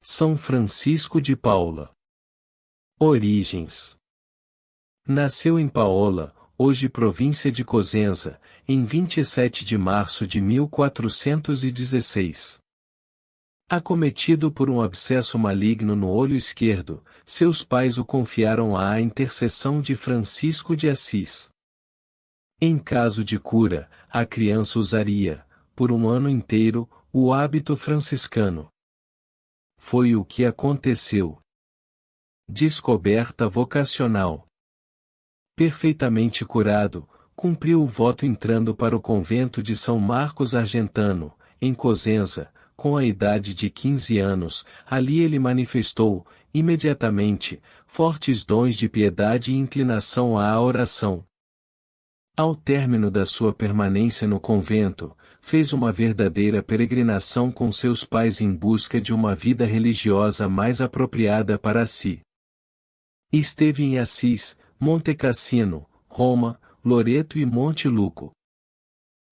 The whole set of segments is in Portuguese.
São Francisco de Paula. Origens. Nasceu em Paola, hoje província de Cosenza, em 27 de março de 1416. Acometido por um abscesso maligno no olho esquerdo, seus pais o confiaram à intercessão de Francisco de Assis. Em caso de cura, a criança usaria, por um ano inteiro, o hábito franciscano. Foi o que aconteceu. Descoberta vocacional. Perfeitamente curado, cumpriu o voto entrando para o convento de São Marcos Argentano, em Cosenza, com a idade de 15 anos. Ali ele manifestou, imediatamente, fortes dons de piedade e inclinação à oração. Ao término da sua permanência no convento, fez uma verdadeira peregrinação com seus pais em busca de uma vida religiosa mais apropriada para si. Esteve em Assis, Monte Cassino, Roma, Loreto e Monte Luco.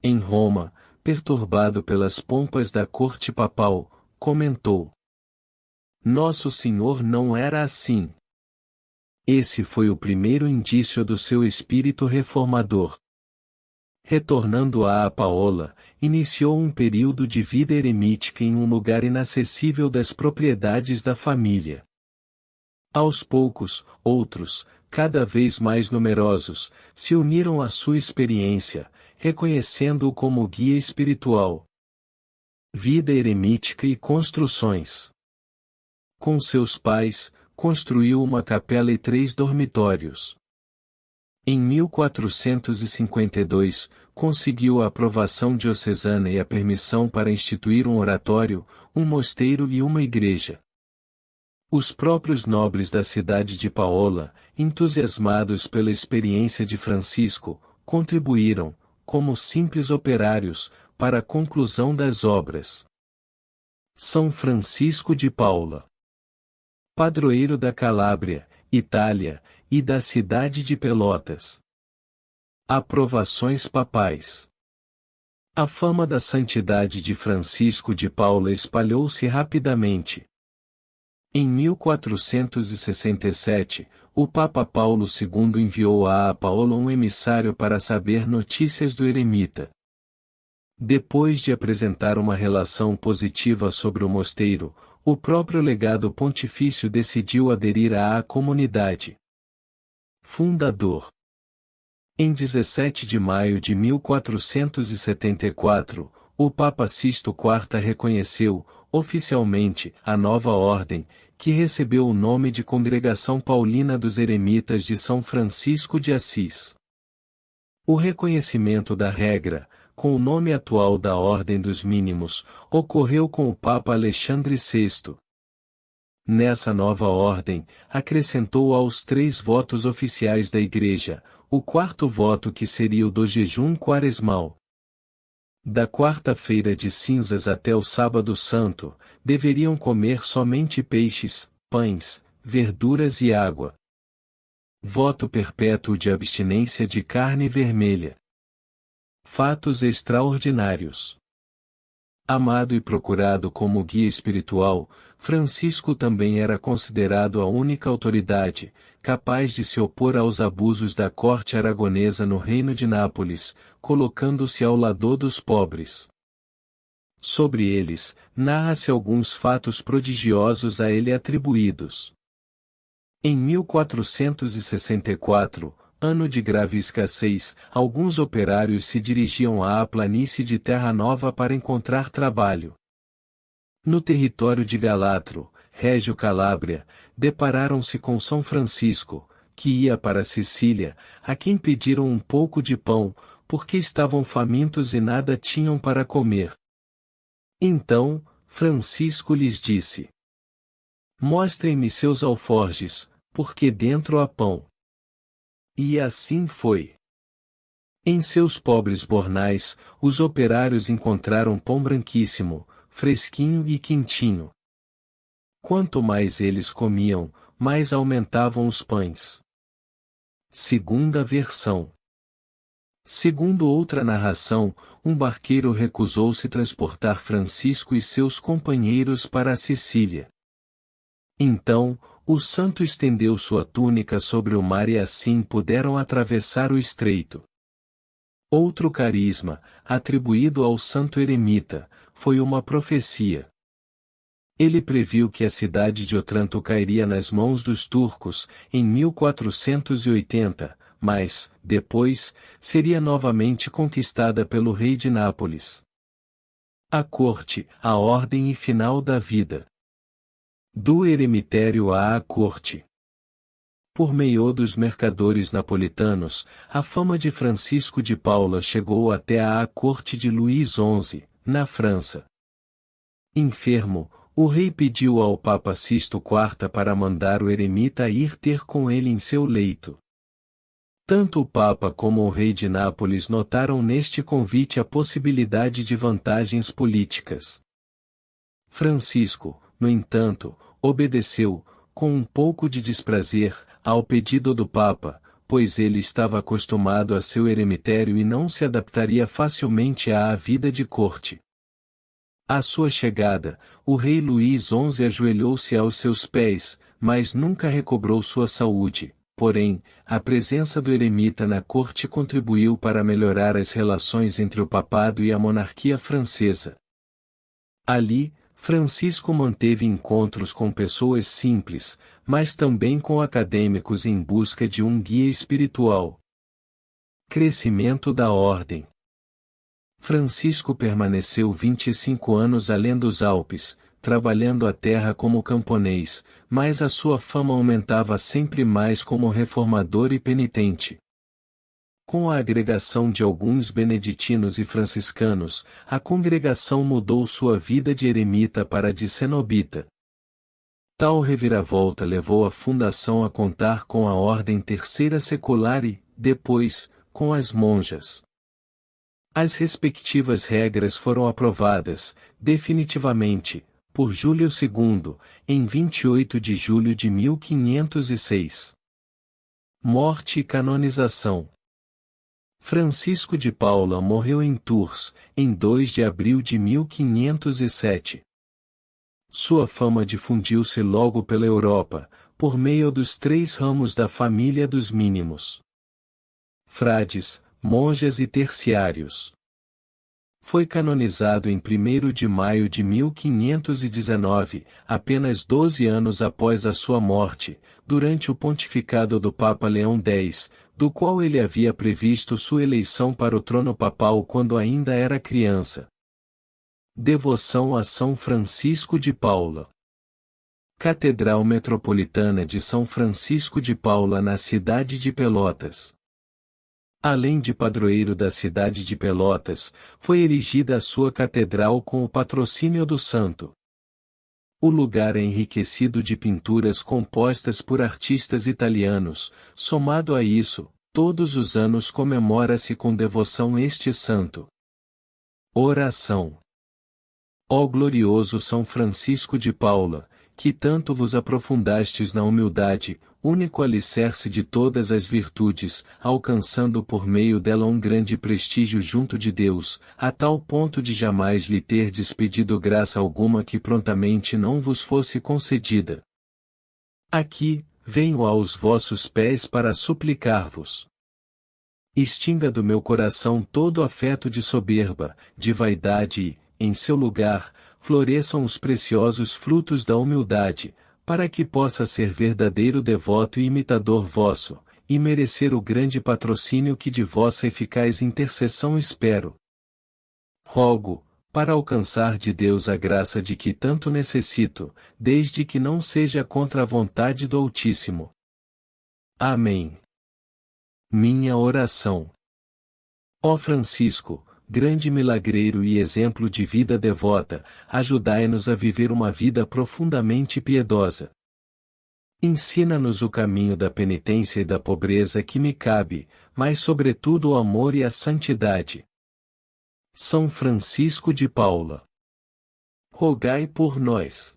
Em Roma, perturbado pelas pompas da corte papal, comentou: Nosso Senhor não era assim. Esse foi o primeiro indício do seu espírito reformador. Retornando a Paola, iniciou um período de vida eremítica em um lugar inacessível das propriedades da família. Aos poucos, outros, cada vez mais numerosos, se uniram à sua experiência, reconhecendo-o como guia espiritual. Vida eremítica e construções. Com seus pais, construiu uma capela e 3 dormitórios. Em 1452, conseguiu a aprovação diocesana e a permissão para instituir um oratório, um mosteiro e uma igreja. Os próprios nobres da cidade de Paola, entusiasmados pela experiência de Francisco, contribuíram, como simples operários, para a conclusão das obras. São Francisco de Paula. Padroeiro da Calábria, Itália, e da cidade de Pelotas. Aprovações papais. A fama da santidade de Francisco de Paula espalhou-se rapidamente. Em 1467, o Papa Paulo II enviou a Paola um emissário para saber notícias do eremita. Depois de apresentar uma relação positiva sobre o mosteiro, o próprio legado pontifício decidiu aderir à comunidade. Fundador. Em 17 de maio de 1474, o Papa Sisto IV reconheceu, oficialmente, a nova ordem, que recebeu o nome de Congregação Paulina dos Eremitas de São Francisco de Assis. O reconhecimento da regra, com o nome atual da Ordem dos Mínimos, ocorreu com o Papa Alexandre VI. Nessa nova ordem, acrescentou aos 3 votos oficiais da Igreja, o 4º voto que seria o do jejum quaresmal. Da quarta-feira de cinzas até o sábado santo, deveriam comer somente peixes, pães, verduras e água. Voto perpétuo de abstinência de carne vermelha. Fatos extraordinários. Amado e procurado como guia espiritual, Francisco também era considerado a única autoridade, capaz de se opor aos abusos da corte aragonesa no reino de Nápoles, colocando-se ao lado dos pobres. Sobre eles, narra-se alguns fatos prodigiosos a ele atribuídos. Em 1464, ano de grave escassez, alguns operários se dirigiam à planície de Terra Nova para encontrar trabalho. No território de Galatro, Régio Calábria, depararam-se com São Francisco, que ia para Sicília, a quem pediram um pouco de pão, porque estavam famintos e nada tinham para comer. Então, Francisco lhes disse: Mostrem-me seus alforjes, porque dentro há pão. E assim foi. Em seus pobres bornais, os operários encontraram pão branquíssimo, fresquinho e quentinho. Quanto mais eles comiam, mais aumentavam os pães. Segunda versão. Segundo outra narração, um barqueiro recusou-se transportar Francisco e seus companheiros para a Sicília. Então, o santo estendeu sua túnica sobre o mar e assim puderam atravessar o estreito. Outro carisma, atribuído ao santo eremita, foi uma profecia. Ele previu que a cidade de Otranto cairia nas mãos dos turcos, em 1480, mas, depois, seria novamente conquistada pelo rei de Nápoles. A corte, a ordem e final da vida. Do eremitério à corte. Por meio dos mercadores napolitanos, a fama de Francisco de Paula chegou até à corte de Luís XI, na França. Enfermo, o rei pediu ao Papa Sisto IV para mandar o eremita ir ter com ele em seu leito. Tanto o Papa como o rei de Nápoles notaram neste convite a possibilidade de vantagens políticas. Francisco, no entanto, obedeceu, com um pouco de desprazer, ao pedido do Papa, pois ele estava acostumado a seu eremitério e não se adaptaria facilmente à vida de corte. À sua chegada, o rei Luís XI ajoelhou-se aos seus pés, mas nunca recobrou sua saúde. Porém, a presença do eremita na corte contribuiu para melhorar as relações entre o papado e a monarquia francesa. Ali, Francisco manteve encontros com pessoas simples, mas também com acadêmicos em busca de um guia espiritual. Crescimento da ordem. Francisco permaneceu 25 anos além dos Alpes, trabalhando a terra como camponês, mas a sua fama aumentava sempre mais como reformador e penitente. Com a agregação de alguns beneditinos e franciscanos, a congregação mudou sua vida de eremita para de cenobita. Tal reviravolta levou a fundação a contar com a ordem terceira secular e, depois, com as monjas. As respectivas regras foram aprovadas, definitivamente, por Júlio II, em 28 de julho de 1506. Morte e canonização. Francisco de Paula morreu em Tours, em 2 de abril de 1507. Sua fama difundiu-se logo pela Europa, por meio dos 3 ramos da família dos mínimos. Frades, monjas e terciários. Foi canonizado em 1º de maio de 1519, apenas 12 anos após a sua morte, durante o pontificado do Papa Leão X, do qual ele havia previsto sua eleição para o trono papal quando ainda era criança. Devoção a São Francisco de Paula. Catedral Metropolitana de São Francisco de Paula na cidade de Pelotas. Além de padroeiro da cidade de Pelotas, foi erigida a sua catedral com o patrocínio do santo. O lugar é enriquecido de pinturas compostas por artistas italianos. Somado a isso, todos os anos comemora-se com devoção este santo. Oração. Ó glorioso São Francisco de Paula, que tanto vos aprofundastes na humildade, único alicerce de todas as virtudes, alcançando por meio dela um grande prestígio junto de Deus, a tal ponto de jamais lhe terdes pedido graça alguma que prontamente não vos fosse concedida. Aqui, venho aos vossos pés para suplicar-vos. Extinga do meu coração todo afeto de soberba, de vaidade e, em seu lugar, floresçam os preciosos frutos da humildade, para que possa ser verdadeiro devoto e imitador vosso, e merecer o grande patrocínio que de vossa eficaz intercessão espero. Rogo, para alcançar de Deus a graça de que tanto necessito, desde que não seja contra a vontade do Altíssimo. Amém. Minha oração. Ó Francisco, grande milagreiro e exemplo de vida devota, ajudai-nos a viver uma vida profundamente piedosa. Ensina-nos o caminho da penitência e da pobreza que me cabe, mas sobretudo o amor e a santidade. São Francisco de Paula. Rogai por nós.